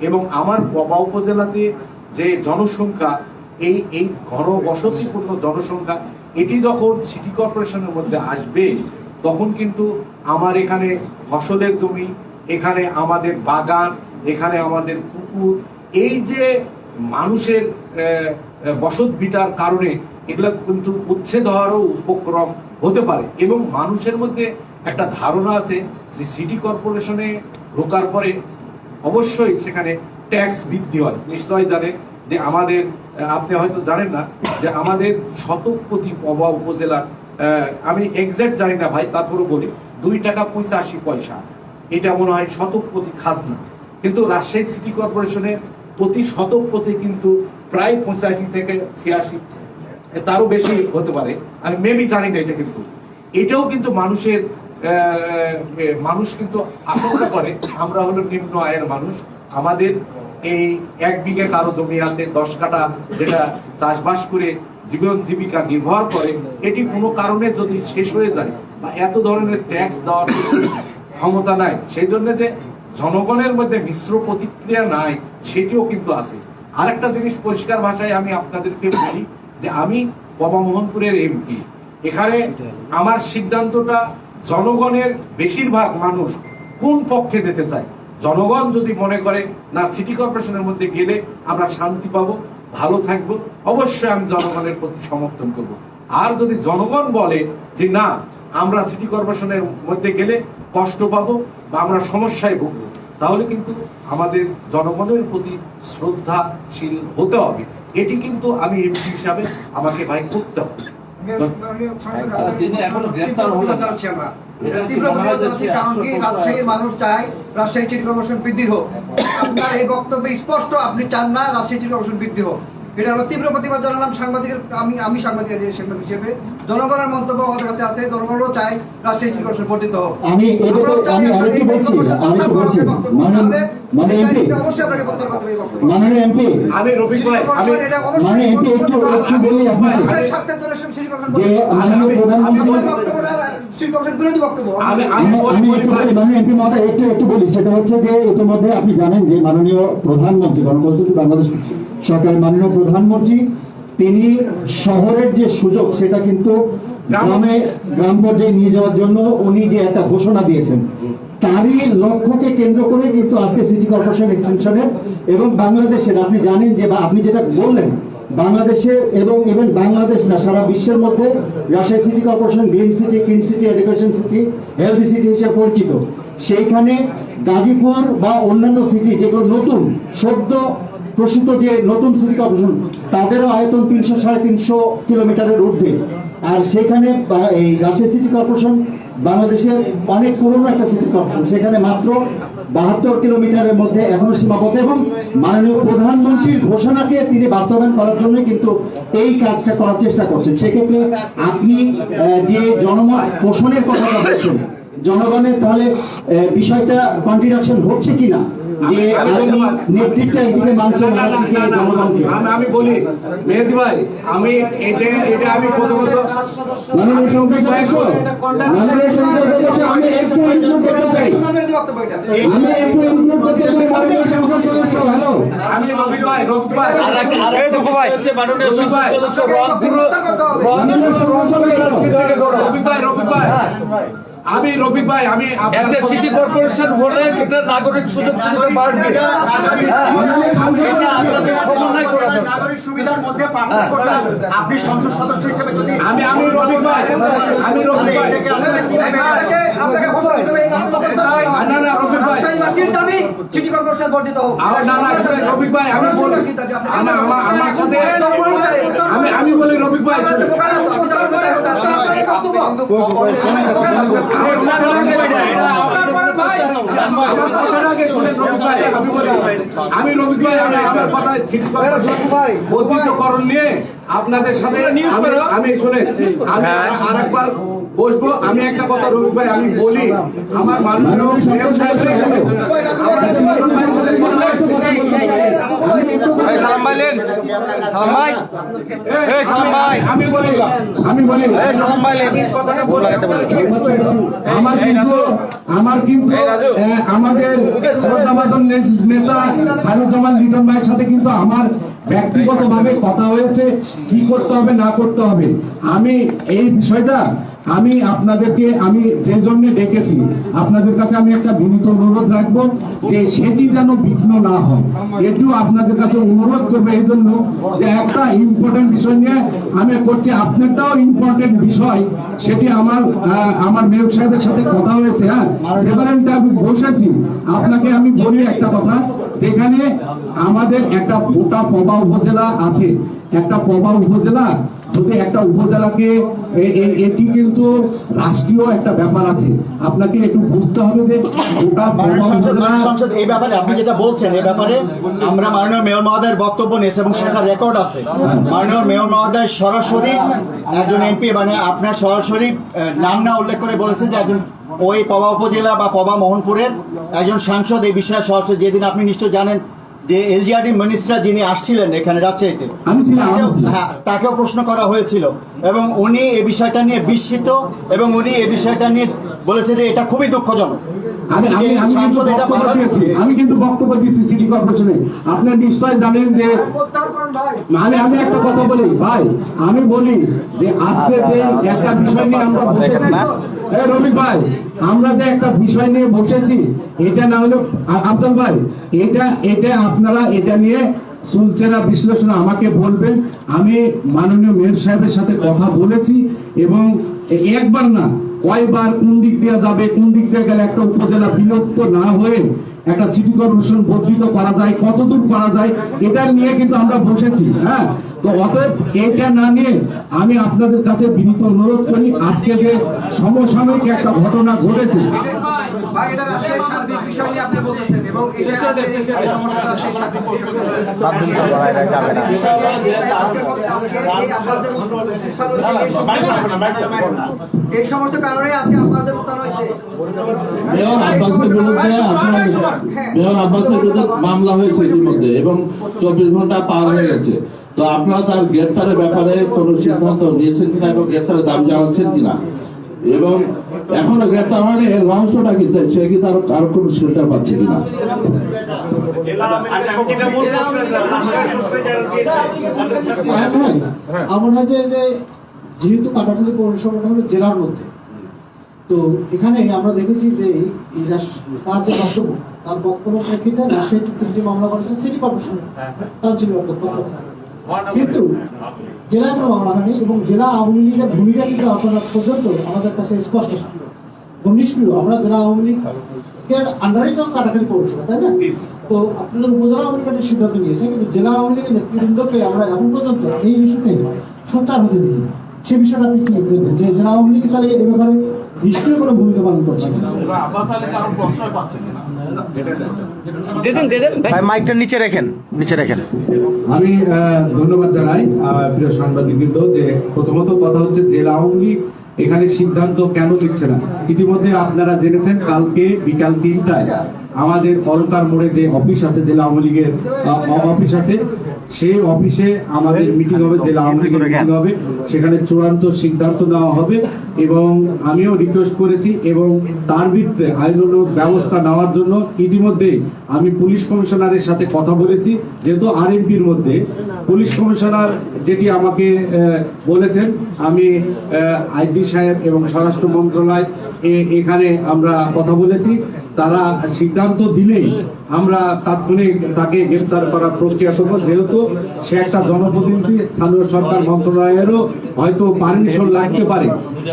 এবং আমার পবা উপজেলাতে যে জনসংখ্যা, এই ঘনবসতিপূর্ণ জনসংখ্যা, এটি যখন সিটি কর্পোরেশনের মধ্যে আসবে, তখন কিন্তু আমার এখানে ফসলের জমি, এখানে আমাদের বাগান, এখানে আমাদের পুকুর, এই যে মানুষের বসত ভিটার কারণে এগুলো কিন্তু উচ্ছেদ হওয়ারও উপক্রম হতে পারে। এবং মানুষের মধ্যে একটা ধারণা আছে যে সিটি কর্পোরেশনে ঢোকার পরে অবশ্যই সেখানে ট্যাক্স বৃদ্ধি হয়। নিশ্চয় জানেন যে আমাদের, আপনি হয়তো জানেন না, যে আমাদের শতক প্রতি পবা উপজেলার, আমি এক্সাক্ট জানি না ভাই, তারপরও বলি, 2 টাকা 85 পয়সা, এটা মনে হয় শতক প্রতি খাজনা। কিন্তু রাজশাহী সিটি কর্পোরেশনের প্রতি শতক প্রতি কিন্তু প্রায় 85 থেকে 86, তারও বেশি হতে পারে, আমি মেবি জানি না এটা। কিন্তু এটাও কিন্তু মানুষ কিন্তু আশঙ্কা করে, আমরা হলো নিম্ন আয়ের মানুষ, আমাদের এই 1 বিঘা কারো জমি আছে 10 কাঠা, যেটা চাষবাস করে জীবন জীবিকা নির্ভর করে, এটি কোনো কারণে যদি শেষ হয়ে যায় বা এত ধরনের ট্যাক্স দেওয়ার ক্ষমতা নাই, সেই জন্য যে জনগণের মধ্যে মিশ্র প্রতিক্রিয়া নাই, সেটিও কিন্তু আছে। আরেকটা জিনিস পরিষ্কার ভাষায় আমি আপনাদেরকে বলি যে আমি পবা মোহনপুরের এমপি। এখানে আমার সিদ্ধান্তটা জনগণের বেশিরভাগ মানুষ কোন পক্ষে যেতে চায়। জনগণ যদি মনে করে না সিটি কর্পোরেশনের মধ্যে গেলে আমরা শান্তি পাবো, ভালো থাকবো, অবশ্যই আমি জনগণের প্রতি সমর্থন করব। আর যদি জনগণ বলে যে না, আমরা সিটি কর্পোরেশনের মধ্যে গেলে কষ্ট পাবো বা আমরা সমস্যায় ভুগবো, তাহলে কিন্তু আমাদের জনগণের প্রতি শ্রদ্ধাশীল হতে হবে। এটি কিন্তু আমি এমপি হিসাবে আমাকে ভাই করতে হবে। তিনি এখনো গ্রেফতার হলেন না। তীব্র প্রতিবাদ জানাচ্ছি, কারণ কি রাজশাহীর মানুষ চায় রাজশাহী সিটি কর্পোরেশন বৃদ্ধি হোক। আপনার এই বক্তব্যে স্পষ্ট, আপনি চান না রাজশাহী সিটি কর্পোরেশন বৃদ্ধি হোক। এটা আমরা তীব্র প্রতিবাদ জানালাম সাংবাদিকের, আমি সাংবাদিক হিসেবে। জনগণের মন্তব্য আমাদের কাছে আছে, জনগণও চায় রাজশাহী সিটি কর্পোরেশন বর্ধিত হোক। আমি আরেকটু বলছি মানে এমপি অবশ্যই আপনাকে প্রত্যাহার করতে হবে এই বক্তব্য। মাননীয় এমপি আমি রফিক ভাই এটা অবশ্যই মানে এমপি একটু বলি আপনাকে যে মাননীয় প্রধানমন্ত্রী সিটি কর্পোরেশন বিরোধী বক্তব্য। আমি একটু বলি মাননীয় এমপি মহোদয় একটু বলি, সেটা হচ্ছে যে ইতিমধ্যে আপনি জানেন যে মাননীয় প্রধানমন্ত্রী গণপ্রজাতন্ত্রী বাংলাদেশ সরকারের মাননীয় প্রধানমন্ত্রী তিনি শহরের যে সুযোগ সেটা কিন্তু গ্রাম পর্যায়ে নিয়ে যাওয়ার জন্য উনি যে একটা ঘোষণা দিয়েছেন, তারই লক্ষ্যকে কেন্দ্র করে কিন্তু আজকে সিটি কর্পোরেশন এক্সটেনশনের এবং বাংলাদেশের, আপনি জানেন যে বা আপনি যেটা বললেন বাংলাদেশের এবং ইভেন বাংলাদেশ না সারা বিশ্বের মধ্যে Rajshahi city corporation green city, clean city, education city, healthy city হিসেবে পরিচিত। সেইখানে গাজীপুর বা অন্যান্য সিটি যেগুলো নতুন সদ্য প্রসিদ্ধ যে নতুন সিটি কর্পোরেশন তাদেরও আয়তন 300-350 কিলোমিটারের ঊর্ধ্বে, আর সেখানে এই রাজশাহী সিটি কর্পোরেশন বাংলাদেশের অনেক পুরনো একটা সিটি কর্পোরেশন, সেখানে মাত্র 72 কিলোমিটারের মধ্যে এখনো সীমাবদ্ধ এবং মাননীয় প্রধানমন্ত্রীর ঘোষণাকে তিনি বাস্তবায়ন করার জন্য কিন্তু এই কাজটা করার চেষ্টা করছেন। সেক্ষেত্রে আপনি যে জনমত পোষণের কথাটা বলছেন, জনগণের তাহলে বিষয়টা কন্ট্রাডিকশন হচ্ছে কিনা যে আপনি নেতৃত্ব একদিকে মানছেন আরেকদিকে জনগণকে। আমি বলি মেহেদি ভাই, আমি এটা আমি প্রথমত মাননীয় সংসদ সদস্য আমি একটু ইনক্লুড করতে চাই, মাননীয় সংসদ সদস্য। হ্যালো, আমি রফিক ভাই এই দুঃখ ভাই মাননীয় সংসদ সদস্য রফিক ভাই আমি রফিক ভাই আমি একটা সিটি কর্পোরেশন হলে সেটা নাগরিক সুযোগ সুবিধা বাড়বে, নাগরিক সুবিধার মধ্যে পার্থক্যটা আপনি সংসদ সদস্য হিসেবে যদি আমি রফিক ভাই আপনাকে ঘোষণা করবে এই না রফিক ভাই রাজশাহীবাসীর দাবি সিটি কর্পোরেশন বর্ধিত হোক। রফিক ভাই আমি আমার সাথে আমি বলি রফিক ভাই আমি রফিক ভাই আমার কথা বর্ধিতকরণ নিয়ে আপনাদের সাথে আমি শোনেন আমি আরেকবার বসবো। আমি একটা কথা রফিক ভাই আমি বলি, আমার মানুষ আমি বলি আমার কিন্তু আমাদের শ্রদ্ধাভাজন নেতা খায়রুজ্জামান লিটন ভাইয়ের সাথে কিন্তু আমার ব্যক্তিগতভাবে কথা হয়েছে কি করতে হবে না করতে হবে। আমি এই বিষয়টা আমি আপনাদেরকে আমি যে জন্য ডেকেছি আপনাদের কাছে আমি একটা বিনীত অনুরোধ রাখবো যে সেটি যেন বিঘ্ন না হয়, এটিও আপনাদের কাছে অনুরোধ করবো। এই জন্য যে একটা ইম্পর্টেন্ট বিষয় নিয়ে আমি করছি, আপনারটাও ইম্পর্টেন্ট বিষয়, সেটি আমার মেয়র সাহেবের সাথে কথা হয়েছে। হ্যাঁ, সেখানে আমি বসেছি। আপনাকে আমি বলি একটা কথা, যেখানে আমাদের একটা গোটা পবা উপজেলা আছে, একটা পবা উপজেলা যদি একটা উপজেলাকে এটি কিন্তু রাষ্ট্রীয় একটা ব্যাপার আছে, আপনাকে একটু বুঝতে হবে যে গোটা সংসদ এই ব্যাপারে আপনি যেটা বলছেন এই ব্যাপারে আমরা মাননীয় মেয়র মহোদয়ের বক্তব্য নিয়েছি এবং সেটা রেকর্ড আছে। মাননীয় মেয়র মহোদয় সরাসরি একজন এমপি মানে আপনার সরাসরি নাম না উল্লেখ করে বলেছেন যে একজন ওই পবা উপজেলা বা পবা মোহনপুরের একজন সাংসদ এই বিষয়ে সরাসরি, যেদিন আপনি নিশ্চয় জানেন যে এলজিআরডি মিনিস্টার যিনি আসছিলেন এখানে রাজশাহীতে, হ্যাঁ তাকেও প্রশ্ন করা হয়েছিল এবং উনি এই বিষয়টা নিয়ে বিস্মিত এবং উনি এই বিষয়টা নিয়ে বলেছে যে এটা খুবই দুঃখজনক। আমি কিন্তু বক্তব্য দিচ্ছি সিটি কর্পোরেশনে। আপনি নিশ্চয় জানেন যে আমি একটা কথা বলি ভাই, আমি বলি যে আজকে যে একটা বিষয় নিয়ে আমরা বসেছি রবি ভাই, আমরা যে একটা বিষয় নিয়ে বসেছি এটা না হলে আফজাল ভাই এটা আপনারা এটা নিয়ে চুলচেরা বিশ্লেষণ আমাকে বলবেন। আমি মাননীয় মেয়র সাহেবের সাথে কথা বলেছি এবং একবার না কয়বার কোন দিক দিয়ে যাবে, কোন দিক দিয়ে গেলে একটা উপজেলা বিলুপ্ত না হয়ে একটা সিটি কর্পোরেশন বর্ধিত করা যায়, কতদূর করা যায়, এটা নিয়ে কিন্তু আমরা বসেছি। হ্যাঁ, তো অতএব এটা না নিয়ে আমি আপনাদের কাছে বিনীত অনুরোধ করি, আজকে যে সমসাময়িক একটা ঘটনা ঘটেছে, ভাই এটা রাজশাহীর সার্বিক বিষয় নিয়ে আপনি বলতেছেন এবং এটা আজকে এই সমস্যাটা রাজশাহীর সার্বিক বিষয় নিয়ে। এই আপনাদের এই সমস্ত কারণে আজকে আপনাদের উত্থান হয়েছে। মেয়র আব্বাসের বিরুদ্ধে মেয়র আব্বাসের বিরুদ্ধে মামলা হয়েছে ইতিমধ্যে এবং 24 ঘন্টা পার হয়ে গেছে। তো আপনারা তার গ্রেপ্তারের ব্যাপারে কোনো সিদ্ধান্ত নিয়েছেন কিনা এবং গ্রেপ্তারের দাবি জানাচ্ছেন কিনা, এবং এখনো গ্রেপ্তার হয়নি এর রহস্যটা কি, সে কি তার কারো কোনো শেল্টার পাচ্ছে কিনা? আমার হচ্ছে যে যেহেতু কাটাখালী পৌরসভাটা হলো জেলার মধ্যে, তো এখানে আমরা দেখেছি যে তার যে বক্তব্য, তার বক্তব্য প্রেক্ষিতে রাজশাহী তিনটি মামলা করেছে সিটি কর্পোরেশন কাউন্সিলর কিন্তু জেলায় কোনো মামলা হয়নি এবং জেলা আওয়ামী লীগের ভূমিকা কিন্তু আপনারা পর্যন্ত আমাদের কাছে স্পষ্ট এবং নিষ্ক্রিয়। আমরা জেলা আওয়ামী লীগের আন্ডারে তো কাটাখালী পৌরসভা, তাই না? তো আপনাদের উপজেলা আওয়ামী লীগ একটা সিদ্ধান্ত নিয়েছে, কিন্তু জেলা আওয়ামী লীগের নেতৃবৃন্দকে আমরা এখন পর্যন্ত এই ইস্যুতে সোচ্চার হতে দিই। সে বিষয়টা আপনি কি দেখবেন যে জেলা আওয়ামী লীগ তাহলে এ ব্যাপারে নিষ্ক্রিয় কোনো ভূমিকা পালন করছে? ভাই মাইকটা নিচে রাখেন, নিচে রাখেন। আমি ধন্যবাদ জানাই প্রিয় সাংবাদিকবৃন্দ। যে প্রথমত কথা হচ্ছে জেলা আওয়ামী লীগ এখানে সিদ্ধান্ত কেন নিচ্ছে না, ইতিমধ্যে আপনারা জেনেছেন কালকে বিকাল 3টায় আমাদের অলকার মোড়ে যে অফিস আছে, জেলা আওয়ামী লীগের অফিস আছে, সেই অফিসে আমাদের মিটিং হবে, জেলা আওয়ামী লীগের মিটিং হবে, সেখানে চূড়ান্ত সিদ্ধান্ত নেওয়া হবে এবং আমিও রিকোয়েস্ট করেছি এবং তার ভিত্তিতে আইনানুগ ব্যবস্থা নেওয়ার জন্য ইতিমধ্যে আমি পুলিশ কমিশনারের সাথে কথা বলেছি। যেহেতু আরএমপির মধ্যে পুলিশ কমিশনার যেটি আমাকে বলেছেন, আমি আইজি সাহেব এবং স্বরাষ্ট্র মন্ত্রণালয় এখানে আমরা কথা বলেছি, তারা সিদ্ধান্ত দিলেই আমরা তাৎক্ষণিক তাকে গ্রেফতার করার প্রক্রিয়া করব। যেহেতু সে একটা জনপ্রতিনিধি, স্থানীয় সরকার মন্ত্রণালয়েরও হয়তো পারমিশন লাগতে পারে,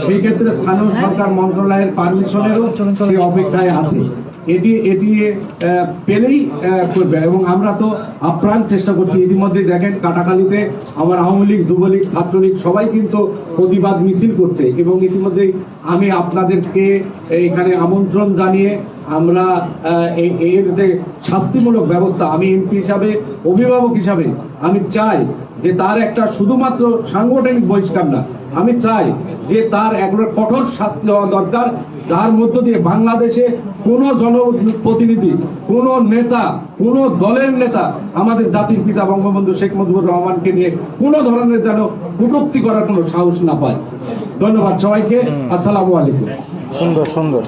সেই ক্ষেত্রে স্থানীয় সরকার মন্ত্রণালয়ের পারমিশনেরও সে অপেক্ষায় আছে। এটি পেলেই করবে এবং আমরা তো আপ্রাণ চেষ্টা করছি। ইতিমধ্যে দেখেন কাটাখালীতে আমার আওয়ামী লীগ, যুবলীগ, ছাত্রলীগ সবাই কিন্তু প্রতিবাদ মিছিল করছে এবং ইতিমধ্যে আমি আপনাদেরকে এখানে আমন্ত্রণ জানিয়ে আমরা এর যে শাস্তিমূলক ব্যবস্থা, আমি এমপি হিসাবে, অভিভাবক হিসাবে আমি চাই যে তার একটা শুধুমাত্র সাংগঠনিক বহিষ্কার না, আমি চাই যে তার একটা কঠোর শাস্তি হওয়া দরকার, যার মধ্য দিয়ে বাংলাদেশে কোনো জনপ্রতিনিধি, কোনো নেতা, কোনো দলের নেতা আমাদের জাতির পিতা বঙ্গবন্ধু শেখ মুজিবুর রহমানকে নিয়ে কোনো ধরনের যেন কটূক্তি করার কোনো সাহস না পায়। ধন্যবাদ সবাইকে, আসসালামু আলাইকুম। সুন্দর সুন্দর।